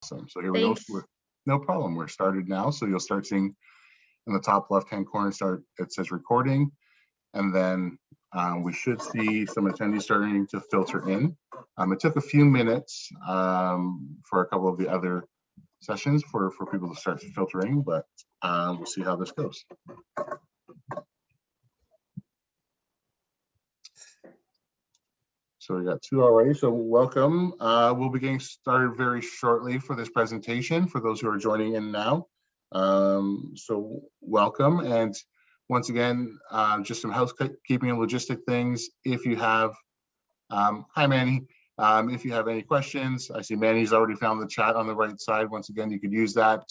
Awesome. So here we go. Thanks. No problem. We're started now. So you'll start seeing in the top left-hand corner, it says recording. And then we should see some attendees starting to filter in. It took a few minutes for a couple of the other sessions for people to start filtering, but we'll see how this goes. So we got two already, so welcome. We'll be getting started very shortly for this presentation for those who are joining in now. So welcome, and once again, just some housekeeping and logistic things. If you have, hi Manny, if you have any questions, I see Manny's already found the chat on the right side. Once again, you could use that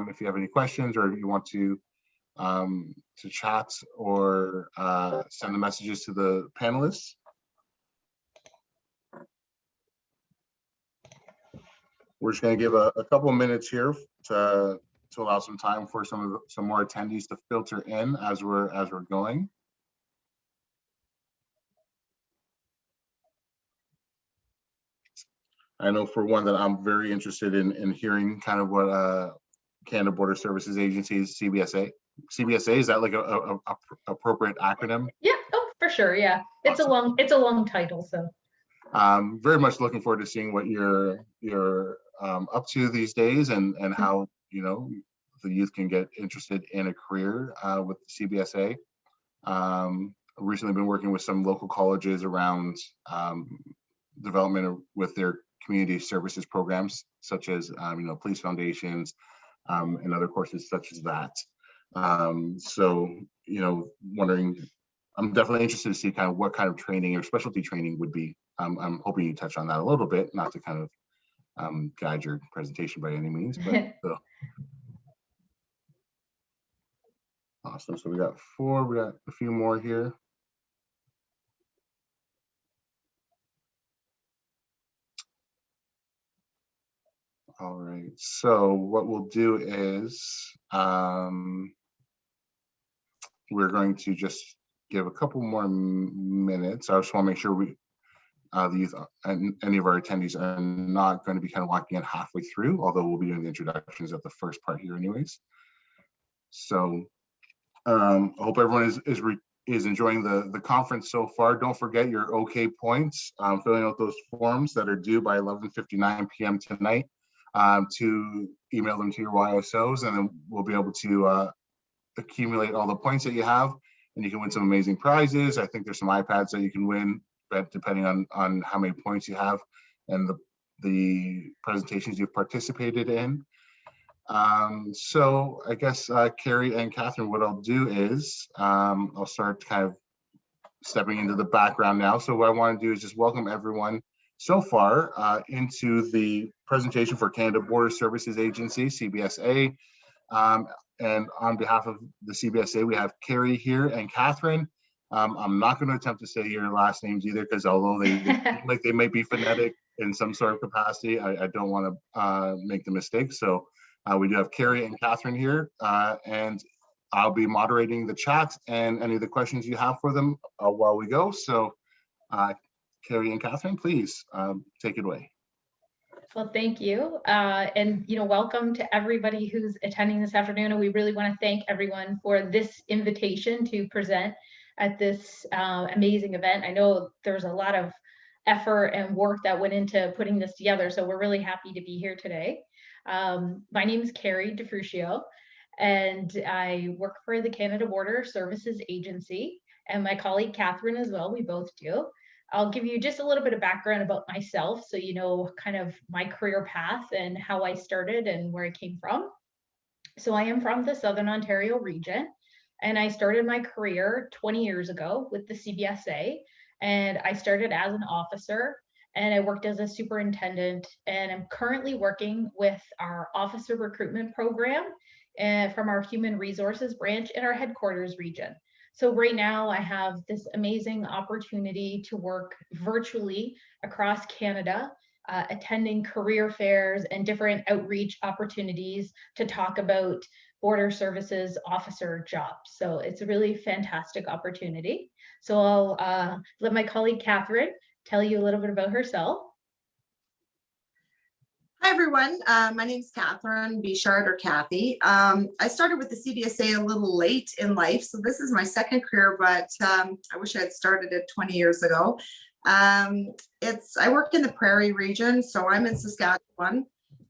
if you have any questions or if you want to chat or send the messages to the panelists. We're just going to give a couple of minutes here to allow some time for some more attendees to filter in as we're going. I know for one that I'm very interested in hearing kind of what Canada Border Services Agency's CBSA. CBSA, is that like a appropriate acronym? Yeah, oh, for sure. Yeah, it's awesome. It's a long title, so. Very much looking forward to seeing what you're up to these days and how the youth can get interested in a career with the CBSA. Recently been working with some local colleges around development with their community services programs, such as police foundations and other courses such as that. So wondering, I'm definitely interested to see kind of what kind of training or specialty training would be. I'm hoping you touch on that a little bit, not to kind of guide your presentation by any means, but awesome. So we got 4, we got a few more here. All right, so what we'll do is we're going to just give a couple more minutes. I just want to make sure the youth and any of our attendees are not going to be kind of walking in halfway through, although we'll be doing the introductions at the first part here anyways. So I hope everyone is enjoying the conference so far. Don't forget your OK points, filling out those forms that are due by 11:59 p.m. tonight, to email them to your YSOs, and then we'll be able to accumulate all the points that you have, and you can win some amazing prizes. I think there's some iPads that you can win, but depending on how many points you have and the presentations you've participated in. So I guess Carrie and Catherine, what I'll do is I'll start kind of stepping into the background now. So what I want to do is just welcome everyone so far into the presentation for Canada Border Services Agency, CBSA. And on behalf of the CBSA, we have Carrie here and Catherine. I'm not going to attempt to say your last names either, because although they seem like they might be phonetic in some sort of capacity, I don't want to make the mistake. So we do have Carrie and Catherine here, and I'll be moderating the chat and any of the questions you have for them while we go. So Carrie and Catherine, please take it away. Well, thank you. And, welcome to everybody who's attending this afternoon. And we really want to thank everyone for this invitation to present at this amazing event. I know there's a lot of effort and work that went into putting this together, so we're really happy to be here today. My name is Carrie DeFrucio, and I work for the Canada Border Services Agency, and my colleague Catherine as well. We both do. I'll give you just a little bit of background about myself so you know kind of my career path and how I started and where I came from. So I am from the Southern Ontario region, and I started my career 20 years ago with the CBSA, and I started as an officer, and I worked as a superintendent, and I'm currently working with our officer recruitment program from our human resources branch in our headquarters region. So right now I have this amazing opportunity to work virtually across Canada, attending career fairs and different outreach opportunities to talk about border services officer jobs. So it's a really fantastic opportunity. So I'll let my colleague Catherine tell you a little bit about herself. Hi, everyone. My name's Catherine Bichard, or Kathy. I started with the CBSA a little late in life, so this is my second career, but I wish I had started it 20 years ago. I work in the Prairie region, so I'm in Saskatchewan,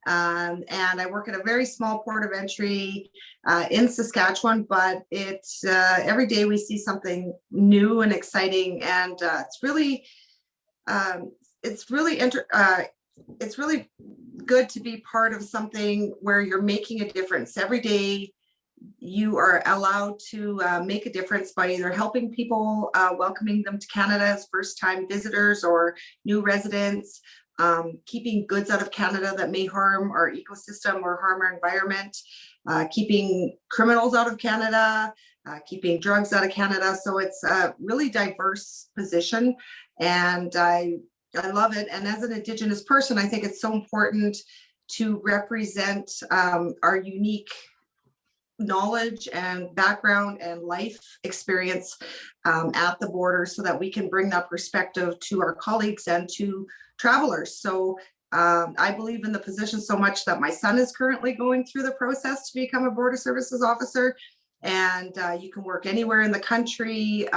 and I work at a very small port of entry in Saskatchewan, but every day we see something new and exciting, and it's really good to be part of something where you're making a difference. Every day you are allowed to make a difference by either helping people, welcoming them to Canada as first-time visitors or new residents, keeping goods out of Canada that may harm our ecosystem or harm our environment, keeping criminals out of Canada, keeping drugs out of Canada. So it's a really diverse position, and I love it. And as an Indigenous person, I think it's so important to represent our unique knowledge and background and life experience at the border, so that we can bring that perspective to our colleagues and to travelers. So I believe in the position so much that my son is currently going through the process to become a Border Services officer. And you can work anywhere in the country.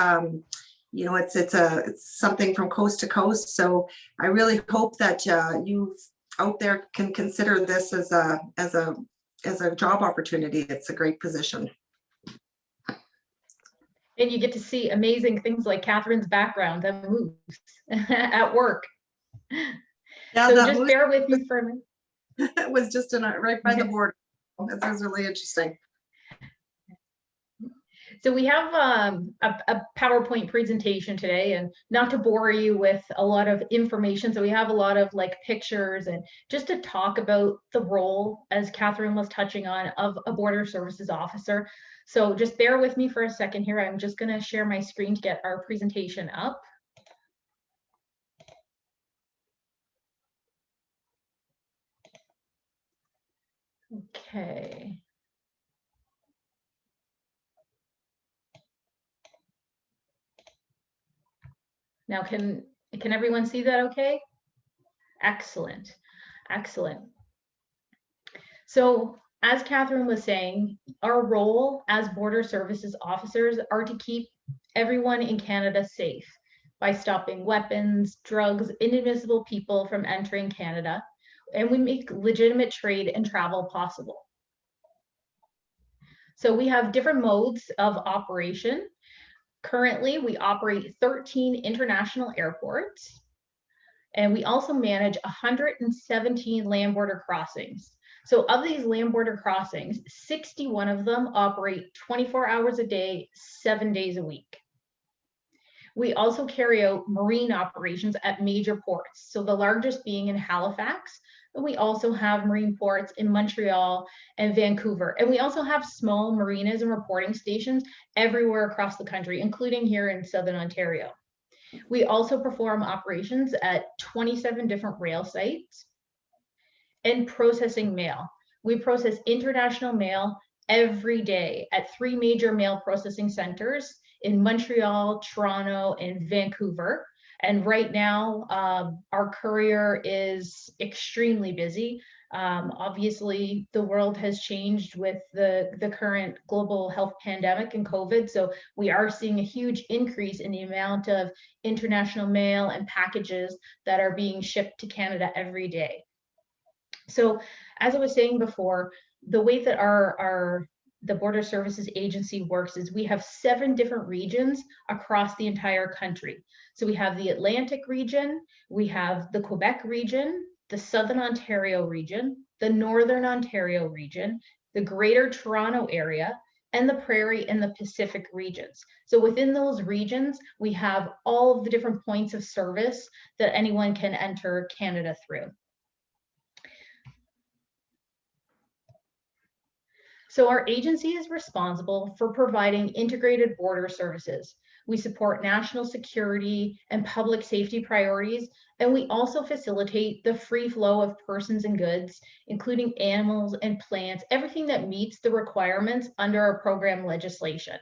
It's something from coast to coast. So I really hope that you out there can consider this as a job opportunity. It's a great position. And you get to see amazing things like Catherine's background that moves at work. Yeah, so that just bear with me for a minute. It was just right by the border. That was really interesting. So we have a PowerPoint presentation today, and not to bore you with a lot of information. So we have a lot of pictures, and just to talk about the role, as Catherine was touching on, of a Border Services officer. So just bear with me for a second here. I'm just going to share my screen to get our presentation up. Okay. Now, can everyone see that okay? Excellent, excellent. So as Catherine was saying, our role as Border Services officers are to keep everyone in Canada safe by stopping weapons, drugs, inadmissible people from entering Canada, and we make legitimate trade and travel possible. So we have different modes of operation. Currently, we operate 13 international airports, and we also manage 117 land border crossings. So of these land border crossings, 61 of them operate 24 hours a day, 7 days a week. We also carry out marine operations at major ports, so the largest being in Halifax, and we also have marine ports in Montreal and Vancouver. And we also have small marinas and reporting stations everywhere across the country, including here in Southern Ontario. We also perform operations at 27 different rail sites and processing mail. We process international mail every day at 3 major mail processing centers in Montreal, Toronto, and Vancouver. And right now, our courier is extremely busy. Obviously, the world has changed with the current global health pandemic and COVID. So we are seeing a huge increase in the amount of international mail and packages that are being shipped to Canada every day. So as I was saying before, the way that the Border Services Agency works is we have 7 different regions across the entire country. So we have the Atlantic region, we have the Quebec region, the Southern Ontario region, the Northern Ontario region, the Greater Toronto area, and the Prairie and the Pacific regions. So within those regions, we have all of the different points of service that anyone can enter Canada through. So our agency is responsible for providing integrated border services. We support national security and public safety priorities, and we also facilitate the free flow of persons and goods, including animals and plants, everything that meets the requirements under our program legislation.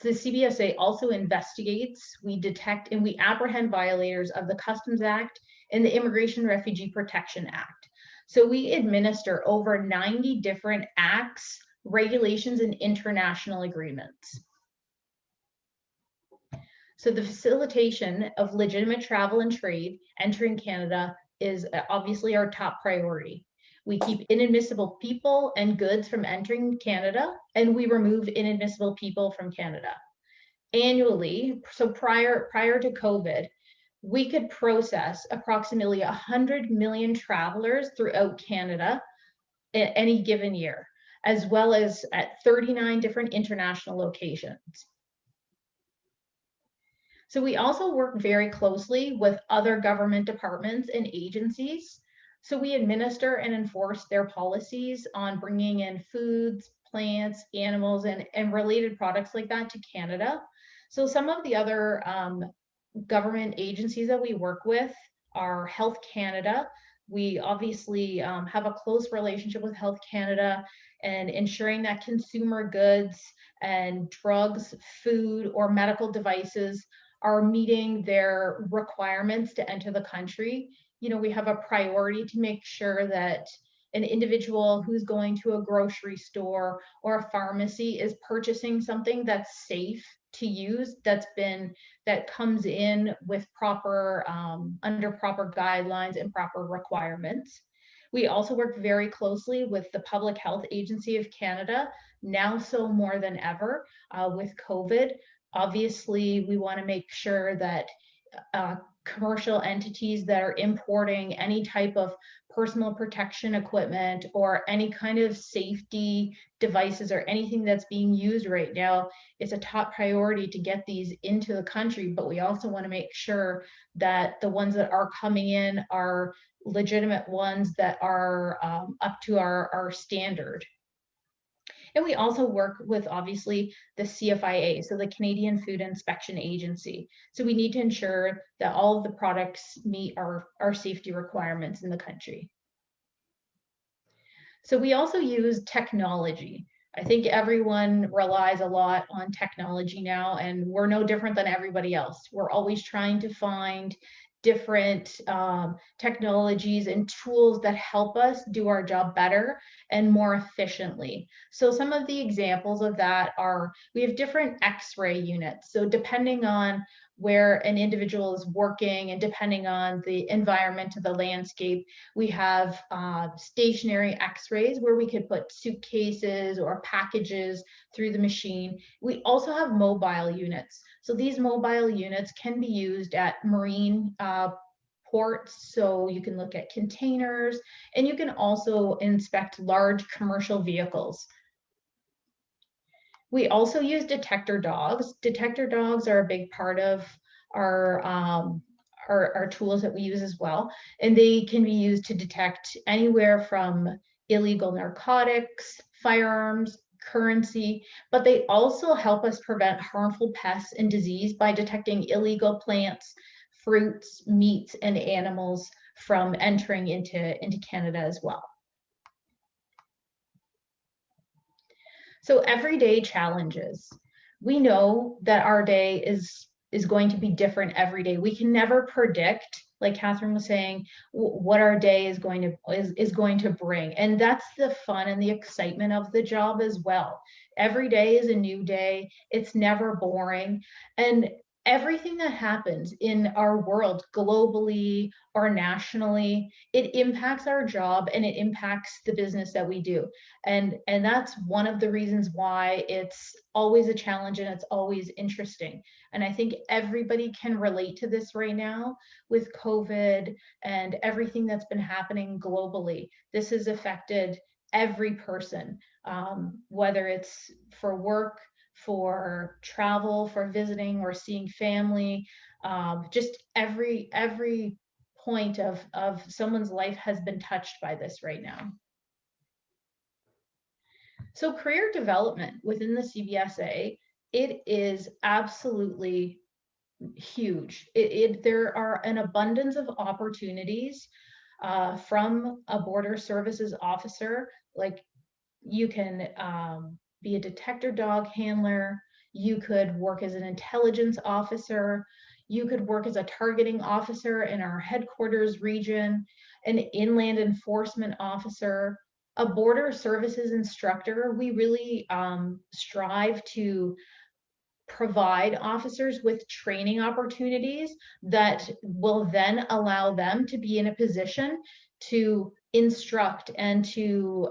The CBSA also investigates, we detect, and we apprehend violators of the Customs Act and the Immigration Refugee Protection Act. So we administer over 90 different acts, regulations, and international agreements. So the facilitation of legitimate travel and trade entering Canada is obviously our top priority. We keep inadmissible people and goods from entering Canada, and we remove inadmissible people from Canada. Annually, so prior to COVID, we could process approximately 100 million travelers throughout Canada at any given year, as well as at 39 different international locations. So we also work very closely with other government departments and agencies. So we administer and enforce their policies on bringing in foods, plants, animals, and related products like that to Canada. So some of the other government agencies that we work with are Health Canada. We obviously have a close relationship with Health Canada and ensuring that consumer goods and drugs, food, or medical devices are meeting their requirements to enter the country. You know, we have a priority to make sure that an individual who's going to a grocery store or a pharmacy is purchasing something that's safe to use, that comes in with proper under proper guidelines and proper requirements. We also work very closely with the Public Health Agency of Canada, now so more than ever with COVID. Obviously, we want to make sure that commercial entities that are importing any type of personal protection equipment or any kind of safety devices or anything that's being used right now, it's a top priority to get these into the country. But we also want to make sure that the ones that are coming in are legitimate ones that are up to our standard. And we also work with, obviously, the CFIA, so the Canadian Food Inspection Agency. So we need to ensure that all of the products meet our safety requirements in the country. So we also use technology. I think everyone relies a lot on technology now, and we're no different than everybody else. We're always trying to find different technologies and tools that help us do our job better and more efficiently. So some of the examples of that are, we have different X-ray units. So depending on where an individual is working and depending on the environment of the landscape, we have stationary X-rays where we could put suitcases or packages through the machine. We also have mobile units. So these mobile units can be used at marine ports. So you can look at containers, and you can also inspect large commercial vehicles. We also use detector dogs. Detector dogs are a big part of our tools that we use as well. And they can be used to detect anywhere from illegal narcotics, firearms, currency, but they also help us prevent harmful pests and disease by detecting illegal plants, fruits, meats, and animals from entering into Canada as well. So everyday challenges. We know that our day is going to be different every day. We can never predict, like Catherine was saying, what our day is going to bring. And that's the fun and the excitement of the job as well. Every day is a new day. It's never boring. And everything that happens in our world globally or nationally, it impacts our job and it impacts the business that we do. And that's one of the reasons why it's always a challenge and it's always interesting. And I think everybody can relate to this right now with COVID and everything that's been happening globally. This has affected every person, whether it's for work, for travel, for visiting or seeing family, just every point of someone's life has been touched by this right now. So career development within the CBSA, it is absolutely huge. There are an abundance of opportunities from a border services officer. Like you can be a detector dog handler, you could work as an intelligence officer, you could work as a targeting officer in our headquarters region, an inland enforcement officer, a border services instructor. We really strive to provide officers with training opportunities that will then allow them to be in a position to instruct and to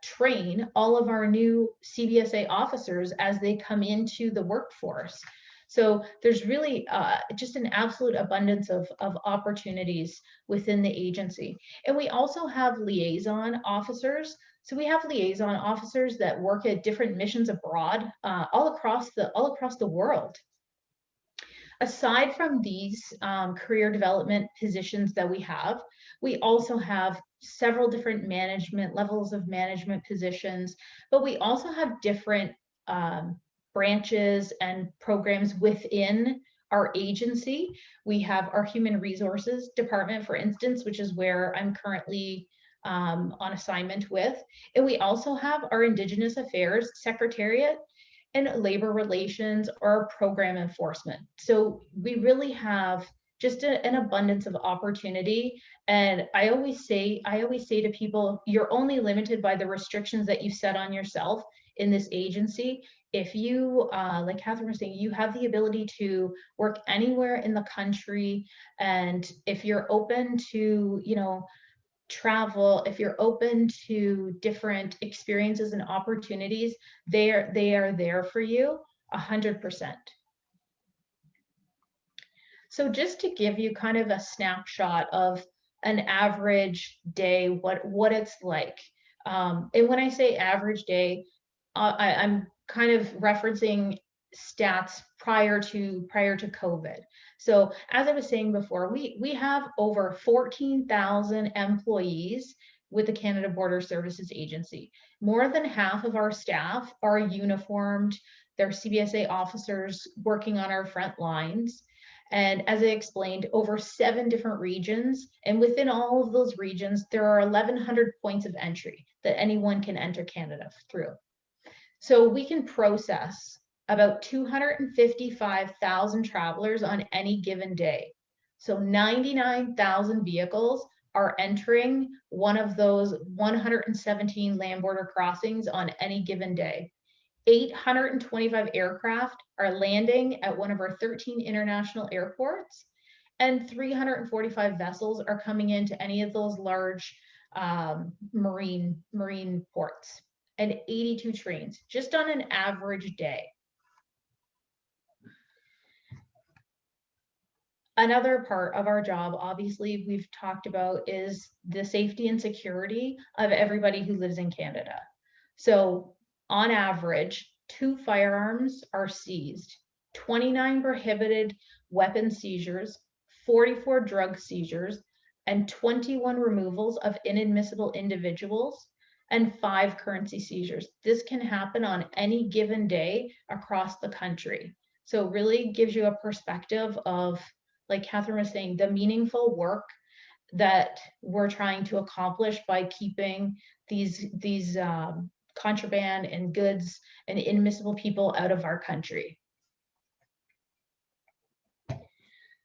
train all of our new CBSA officers as they come into the workforce. So there's really just an absolute abundance of opportunities within the agency. And we also have liaison officers. So we have liaison officers that work at different missions abroad, all across the world. Aside from these career development positions that we also have several different management levels of management positions, but we also have different branches and programs within our agency. We have our human resources department, for instance, which is where I'm currently on assignment with. And we also have our Indigenous Affairs Secretariat and labor relations or program enforcement. So we really have just an abundance of opportunity. And I always say to people, you're only limited by the restrictions that you set on yourself in this agency. If you, like Catherine was saying, you have the ability to work anywhere in the country. And if you're open to, travel, if you're open to different experiences and opportunities, they are there for you 100%. So just to give you kind of a snapshot of an average day, what it's like. And when I say average day, I'm kind of referencing stats prior to COVID. So as I was saying before, we have over 14,000 employees with the Canada Border Services Agency. More than half of our staff are uniformed. They're CBSA officers working on our front lines. And as I explained, over 7 different regions. And within all of those regions, there are 1,100 points of entry that anyone can enter Canada through. So we can process about 255,000 travelers on any given day. So 99,000 vehicles are entering one of those 117 land border crossings on any given day. 825 aircraft are landing at one of our 13 international airports, and 345 vessels are coming into any of those large marine ports, and 82 trains just on an average day. Another part of our job, obviously, we've talked about is the safety and security of everybody who lives in Canada. So on average, 2 firearms are seized, 29 prohibited weapon seizures, 44 drug seizures, and 21 removals of inadmissible individuals, and 5 currency seizures. This can happen on any given day across the country. So it really gives you a perspective of, like Catherine was saying, the meaningful work that we're trying to accomplish by keeping these contraband and goods and inadmissible people out of our country.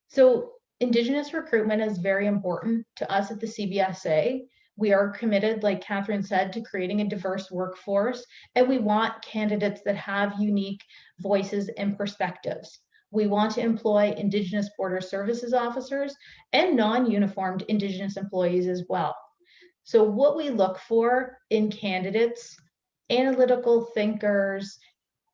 So Indigenous recruitment is very important to us at the CBSA. We are committed, like Catherine said, to creating a diverse workforce, and we want candidates that have unique voices and perspectives. We want to employ Indigenous Border Services officers and non-uniformed Indigenous employees as well. So what we look for in candidates: analytical thinkers,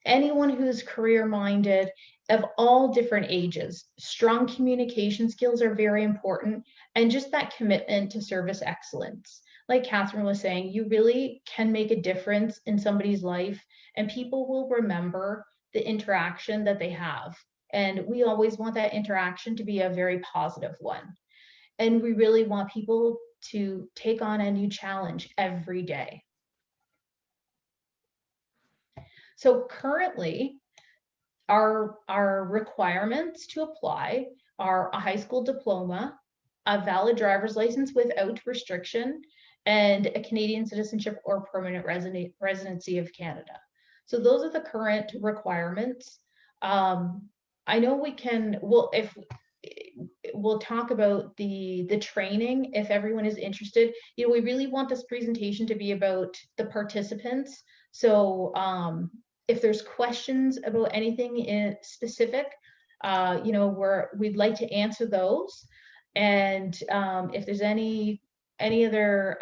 anyone who's career-minded of all different ages. Strong communication skills are very important, and just that commitment to service excellence. Like Catherine was saying, you really can make a difference in somebody's life, and people will remember the interaction that they have. And we always want that interaction to be a very positive one. And we really want people to take on a new challenge every day. So currently, our requirements to apply are a high school diploma, a valid driver's license without restriction, and a Canadian citizenship or permanent residency of Canada. So those are the current requirements. I know we can, well, if we'll talk about the training if everyone is interested. You know, we really want this presentation to be about the participants. So if there's questions about anything in specific, you know, we'd like to answer those. And if there's any other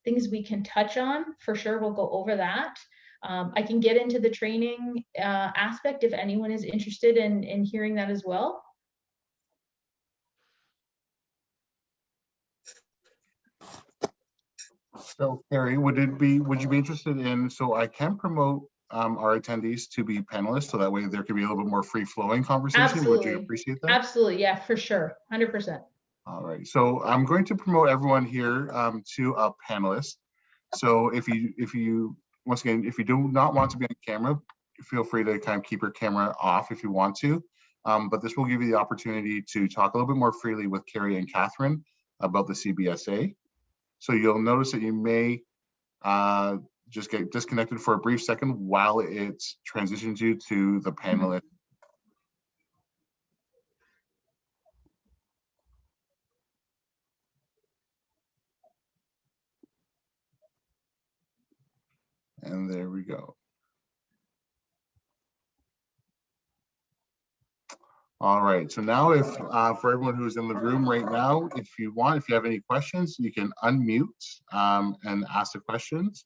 things we can touch on, for sure, we'll go over that. I can get into the training aspect if anyone is interested in hearing that as well. So Carrie, would you be interested in, so I can promote our attendees to be panelists, so that way there could be a little bit more free flowing conversation. Would you Absolutely. appreciate that? Absolutely, yeah, for sure, 100%. All right, so I'm going to promote everyone here to a panelist. So if you, once again, if you do not want to be on camera, feel free to kind of keep your camera off if you want to. But this will give you the opportunity to talk a little bit more freely with Carrie and Catherine about the CBSA. So you'll notice that you may just get disconnected for a brief second while it transitions you to the panelist. And there we go. All right, so now if for everyone who's in the room right now, if you have any questions, you can unmute and ask the questions.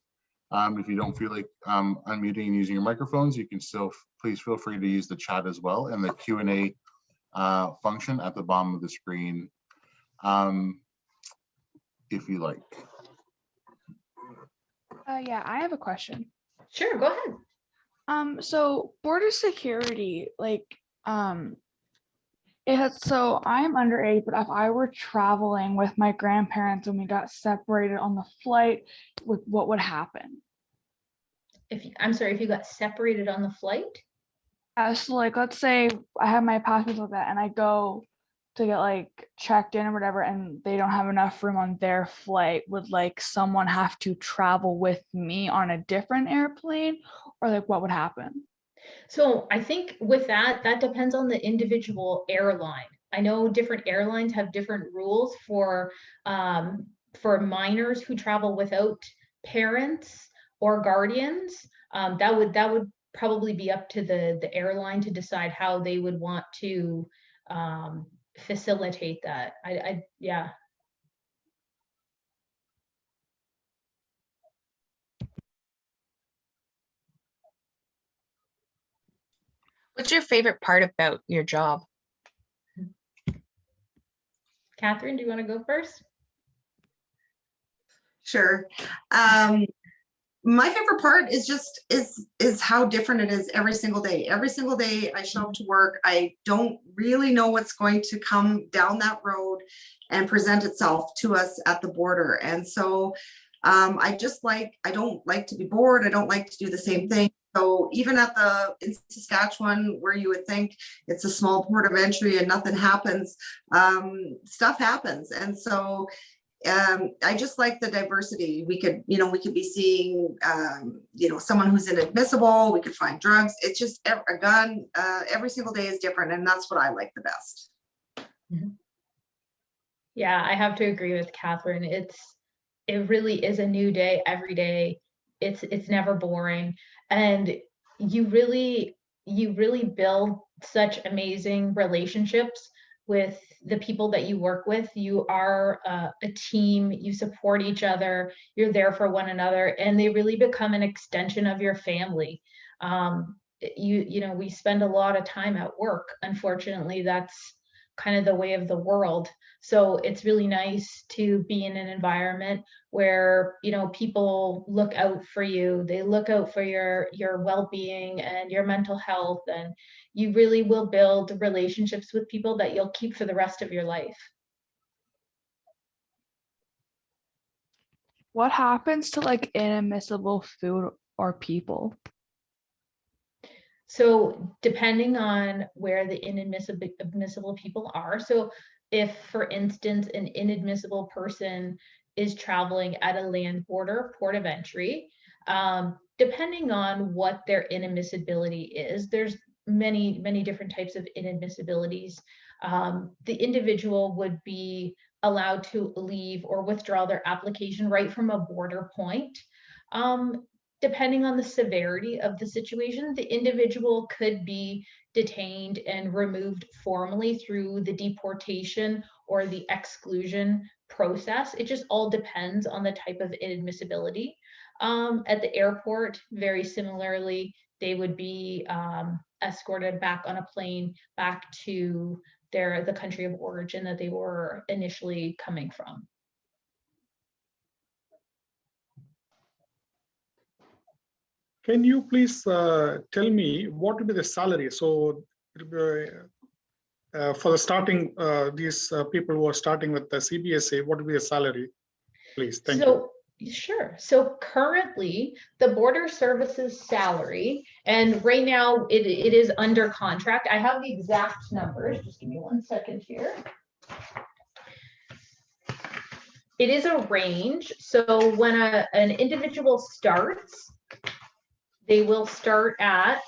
If you don't feel like unmuting and using your microphones, you can still, please feel free to use the chat as well and the Q&A function at the bottom of the screen if you like. Yeah, I have a question. Sure, go ahead. So border security, like, it has, so I'm underage, but if I were traveling with my grandparents and we got separated on the flight, what would happen? I'm sorry, if you got separated on the flight? So like, let's say I have my passport like that and I go to get like checked in or whatever, and they don't have enough room on their flight, would like someone have to travel with me on a different airplane, or like what would happen? So I think with that depends on the individual airline. I know different airlines have different rules for minors who travel without parents or guardians. That would probably be up to the airline to decide how they would want to facilitate that. Yeah. What's your favorite part about your job? Catherine, do you want to go first? Sure. My favorite part is just is how different it is every single day. Every single day I show up to work, I don't really know what's going to come down that road and present itself to us at the border. And so I don't like to be bored. I don't like to do the same thing. So even in Saskatchewan, where you would think it's a small port of entry and nothing happens, stuff happens. And so I just like the diversity. We could be seeing, someone who's inadmissible. We could find drugs. It's just a gun. Every single day is different, and that's what I like the best. Yeah, I have to agree with Catherine. It really is a new day every day. It's never boring, and you really build such amazing relationships with the people that you work with. You are a team, you support each other, you're there for one another, and they really become an extension of your family. We spend a lot of time at work. Unfortunately, that's kind of the way of the world. So it's really nice to be in an environment where, people look out for you. They look out for your well-being and your mental health, and you really will build relationships with people that you'll keep for the rest of your life. What happens to like inadmissible food or people? So depending on where the inadmissible people are. So if, for instance, an inadmissible person is traveling at a land border, port of entry, depending on what their inadmissibility is, there's many different types of inadmissibilities. the individual would be allowed to leave or withdraw their application right from a border point. Depending on the severity of the situation, the individual could be detained and removed formally through the deportation or the exclusion process. It just all depends on the type of inadmissibility. At the airport, very similarly, they would be escorted back on a plane back to the country of origin that they were initially coming from. Can you please tell me what would be the salary? So for the starting, these people who are starting with the CBSA, what would be the salary? Please, thank you. Sure. So currently, the Border Services salary, and right now it is under contract. I have the exact numbers. Just give me 1 second here. It is a range. So when an individual starts, they will start at,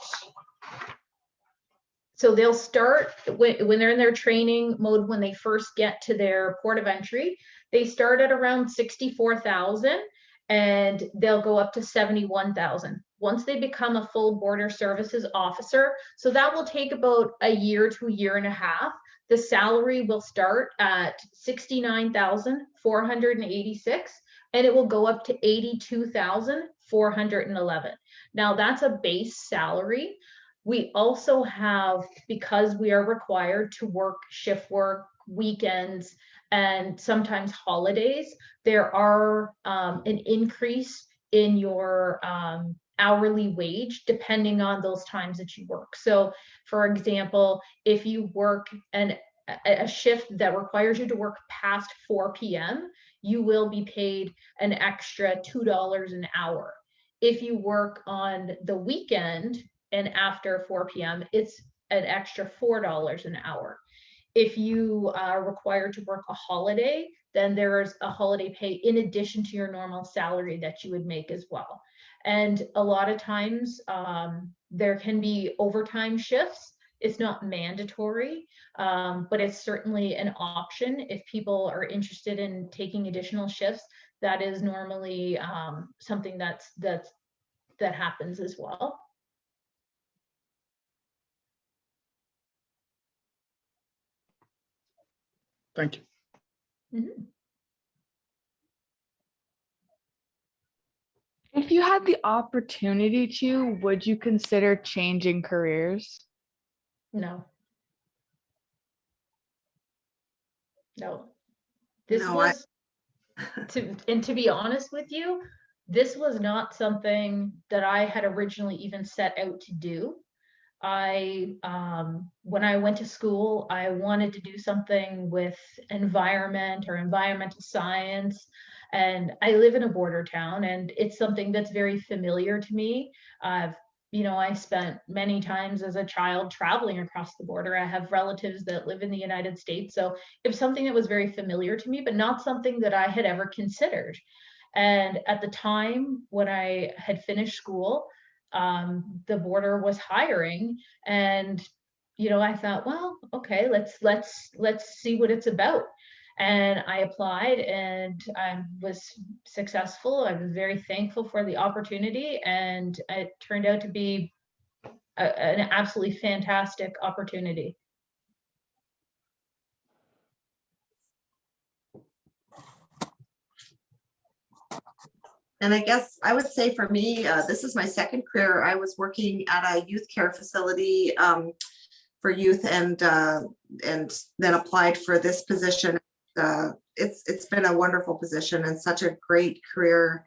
so they'll start when they're in their training mode, when they first get to their port of entry, they start at around 64,000 and they'll go up to 71,000. Once they become a full Border Services officer, so that will take about a year to a year and a half. The salary will start at 69,486 and it will go up to 82,411. Now that's a base salary. We also have, because we are required to work shift work, weekends, and sometimes holidays, there are an increase in your hourly wage depending on those times that you work. So for example, if you work a shift that requires you to work past 4 p.m., you will be paid an extra $2 an hour. If you work on the weekend and after 4 p.m., it's an extra $4 an hour. If you are required to work a holiday, then there's a holiday pay in addition to your normal salary that you would make as well. And a lot of times there can be overtime shifts. It's not mandatory, but it's certainly an option if people are interested in taking additional shifts. That is normally something that happens as well. Thank you. Mm-hmm. If you had the opportunity to, would you consider changing careers? No. This No, was, to be honest with you, this was not something that I had originally even set out to do. When I went to school, I wanted to do something with environment or environmental science. And I live in a border town and it's something that's very familiar to me. I spent many times as a child traveling across the border. I have relatives that live in the United States. So it was something that was very familiar to me, but not something that I had ever considered. And at the time when I had finished school, the border was hiring, and I thought, well, okay, let's see what it's about. And I applied and I was successful. I was very thankful for the opportunity, and it turned out to be an absolutely fantastic opportunity. And I guess I would say for me, this is my second career. I was working at a youth care facility for youth, and then applied for this position. It's been a wonderful position and such a great career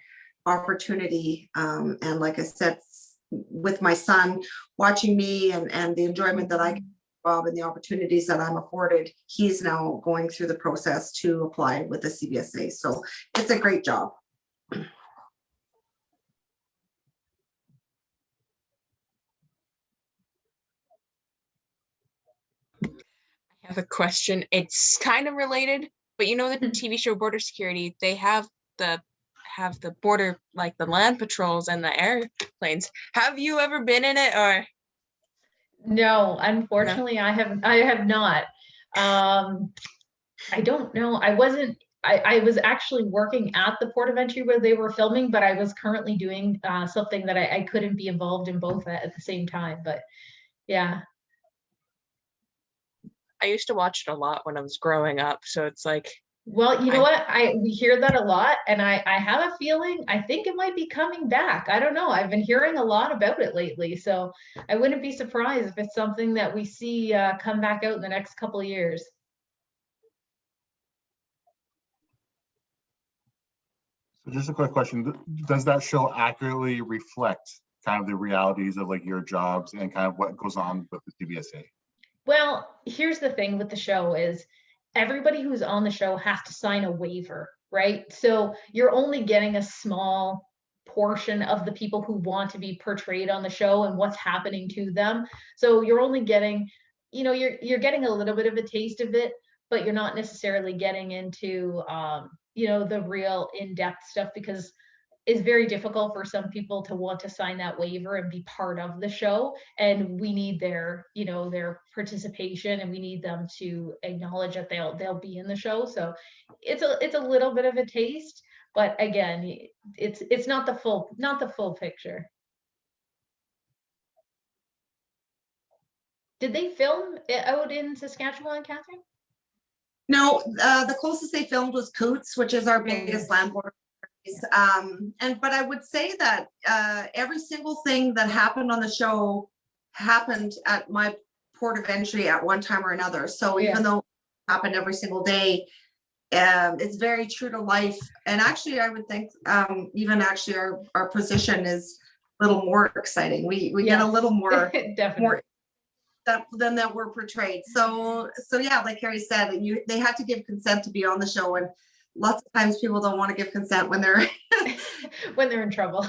opportunity. And like I said, with my son watching me and the enjoyment that I get, Bob, and the opportunities that I'm afforded, he's now going through the process to apply with the CBSA. So it's a great job. I have a question. It's kind of related, but you know the TV show Border Security, they have the border, like the land patrols and the airplanes. Have you ever been in it, or? No, unfortunately, I have not. I don't know. I was actually working at the port of entry where they were filming, but I was currently doing something that I couldn't be involved in both at the same time. But yeah. I used to watch it a lot when I was growing up, so it's like, Well, you know I- what? We hear that a lot, and I have a feeling I think it might be coming back. I don't know. I've been hearing a lot about it lately, so I wouldn't be surprised if it's something that we see come back out in the next couple of years. So just a quick question, does that show accurately reflect kind of the realities of like your jobs and kind of what goes on with the CBSA? Well, here's the thing with the show is everybody who's on the show has to sign a waiver, right? So you're only getting a small portion of the people who want to be portrayed on the show and what's happening to them. So you're only getting, you're getting a little bit of a taste of it, but you're not necessarily getting into the real in-depth stuff because it's very difficult for some people to want to sign that waiver and be part of the show, and we need their participation, and we need them to acknowledge that they'll be in the show. So it's a little bit of a taste, but again, it's not the full picture. Did they film it out in Saskatchewan, Catherine? No, the closest they filmed was Coots, which is our biggest land border. But I would say that every single thing that happened on the show happened at my port of entry at one time or another. So Yeah. even though it happened every single day, it's very true to life. And actually, I would think even actually our position is a little more exciting. We get a little more Definitely. than that we're portrayed. So yeah, like Carrie said, they had to give consent to be on the show, and lots of times people don't want to give consent when they're when they're in trouble.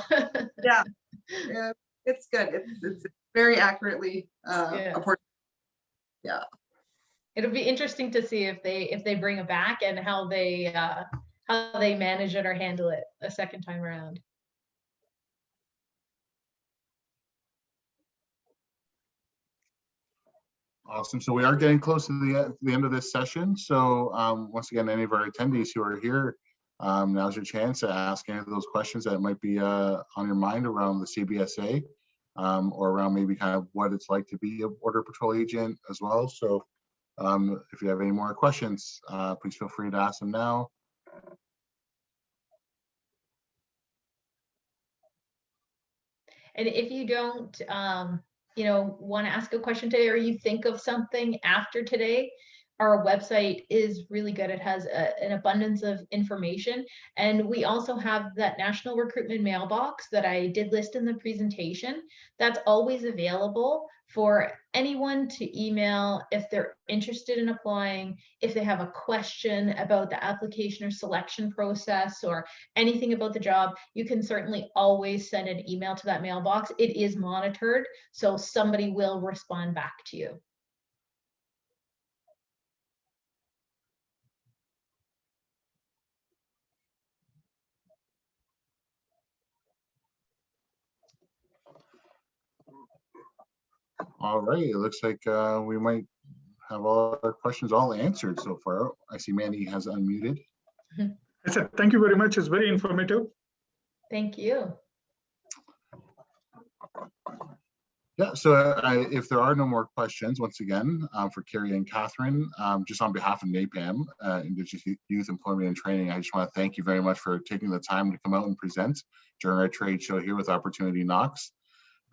yeah, it's good. It's very accurately Yeah. Yeah. It'll be interesting to see if they bring it back and how they manage it or handle it a second time around. Awesome. So we are getting close to the end of this session. So once again, any of our attendees who are here, now's your chance to ask any of those questions that might be on your mind around the CBSA or around maybe kind of what it's like to be a Border Patrol agent as well. So if you have any more questions, please feel free to ask them now. And if you don't, want to ask a question today, or you think of something after today, our website is really good. It has an abundance of information. And we also have that national recruitment mailbox that I did list in the presentation. That's always available for anyone to email if they're interested in applying, if they have a question about the application or selection process or anything about the job. You can certainly always send an email to that mailbox. It is monitored, so somebody will respond back to you. All right, it looks like we might have all our questions all answered so far. I see Mandy has unmuted. I said, thank you very much. It's very informative. Thank you. Yeah, so if there are no more questions, once again, for Carrie and Catherine, just on behalf of NAPAM, Indigenous Youth Employment and Training, I just want to thank you very much for taking the time to come out and present during our trade show here with Opportunity Knox.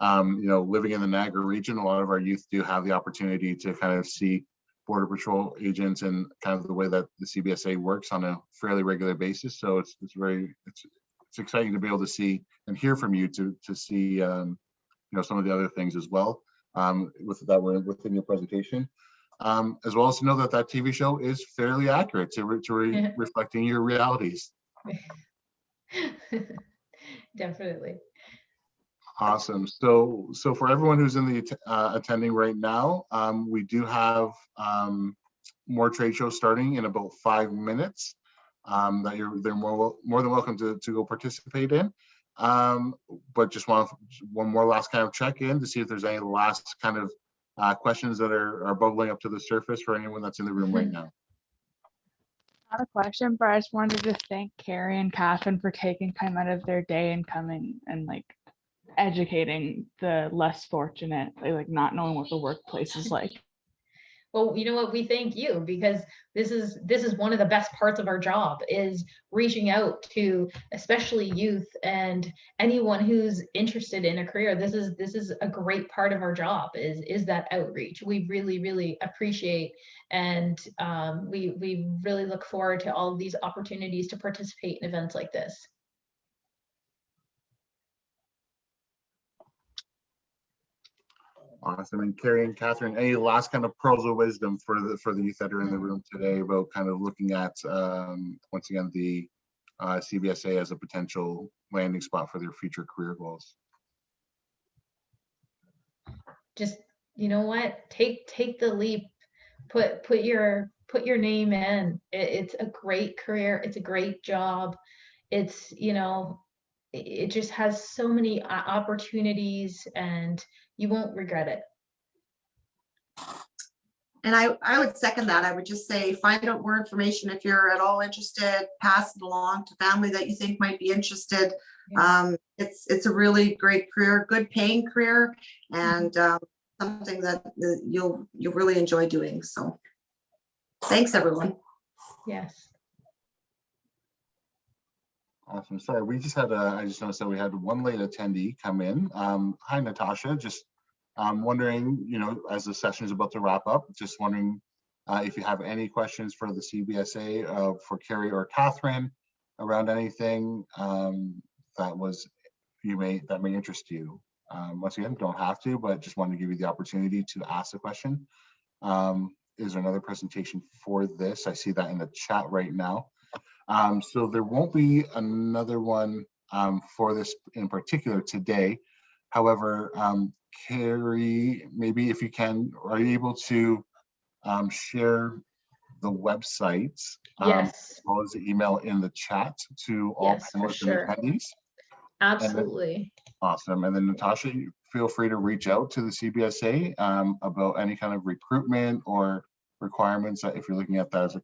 Living in the Niagara region, a lot of our youth do have the opportunity to kind of see Border Patrol agents and kind of the way that the CBSA works on a fairly regular basis. So it's exciting to be able to see and hear from you to see some of the other things as well were within your presentation, as well as to know that TV show is fairly accurate to reflecting your realities. Definitely. Awesome. So for everyone who's in the attending right now, we do have more trade shows starting in about 5 minutes that they're more than welcome to go participate in. But just want one more last kind of check in to see if there's any last kind of questions that are bubbling up to the surface for anyone that's in the room right now? Not a question, but I just wanted to thank Carrie and Catherine for taking time out of their day and coming and like educating the less fortunate, like not knowing what the workplace is like. Well, you know what? We thank you because this is one of the best parts of our job is reaching out to especially youth and anyone who's interested in a career. This is a great part of our job is that outreach. We really appreciate, and we really look forward to all of these opportunities to participate in events like this. Awesome. And Carrie and Catherine, any last kind of pearls of wisdom for the youth that are in the room today about kind of looking at once again the CBSA as a potential landing spot for their future career goals? Just, you know what, take the leap, put your name in. It's a great career, it's a great job, it's, you know, it just has so many opportunities and you won't regret it. And I would second that. I would just say, find out more information. If you're at all interested, pass it along to family that you think might be interested. Yeah. It's a really great career, good paying career, and something that you'll really enjoy doing. So thanks, everyone. Yes. Awesome. Sorry, we just had I just noticed that we had one late attendee come in. Hi, Natasha. Just wondering, you know, as the session is about to wrap up, just wondering if you have any questions for the CBSA for Carrie or Catherine around anything that may interest you. Once again, don't have to, but just wanted to give you the opportunity to ask a question. Is there another presentation for this? I see that in the chat right now. So there won't be another one for this in particular today. However, Carrie, maybe if you can, are you able to share the website Yes. as well as the email in the chat to all Yes, for panelists sure. and attendees? Absolutely. Awesome. And then Natasha, feel free to reach out to the CBSA about any kind of recruitment or requirements that if you're looking at that as a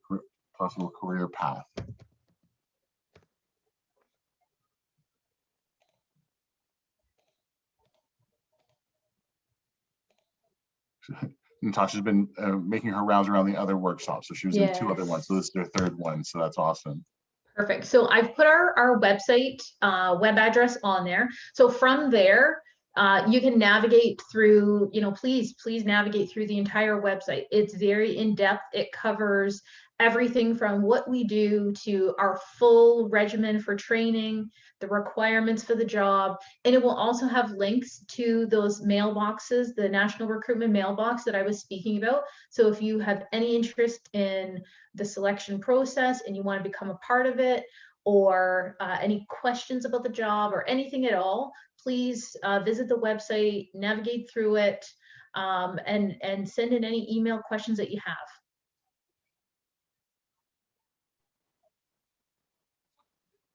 possible career path. Natasha's been making her rounds around the other workshops. So she was in 2 other ones. So this is their 3rd one. So that's awesome. Perfect. So I've put our website web address on there. So from there, you can navigate through, you know, please navigate through the entire website. It's very in-depth. It covers everything from what we do to our full regimen for training, the requirements for the job, and it will also have links to those mailboxes, the National Recruitment Mailbox that I was speaking about. So if you have any interest in the selection process and you want to become a part of it, or any questions about the job or anything at all, please visit the website, navigate through it, and send in any email questions that you have.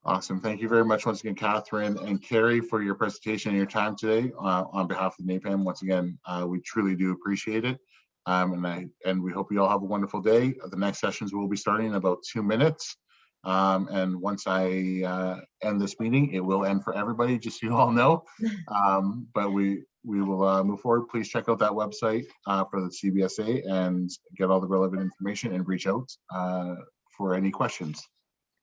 Awesome. Thank you very much once again, Catherine and Carrie, for your presentation and your time today on behalf of NAPAM. Once again, we truly do appreciate it. And we hope you all have a wonderful day. The next sessions will be starting in about 2 minutes. And once I end this meeting, it will end for everybody, just so you all know. But we will move forward. Please check out that website for the CBSA and get all the relevant information and reach out for any questions.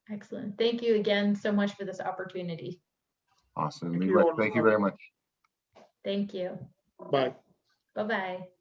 Excellent. Thank you again so much for this opportunity. Awesome. Thank you all. Thank you very much. Thank you. Bye. Bye-bye.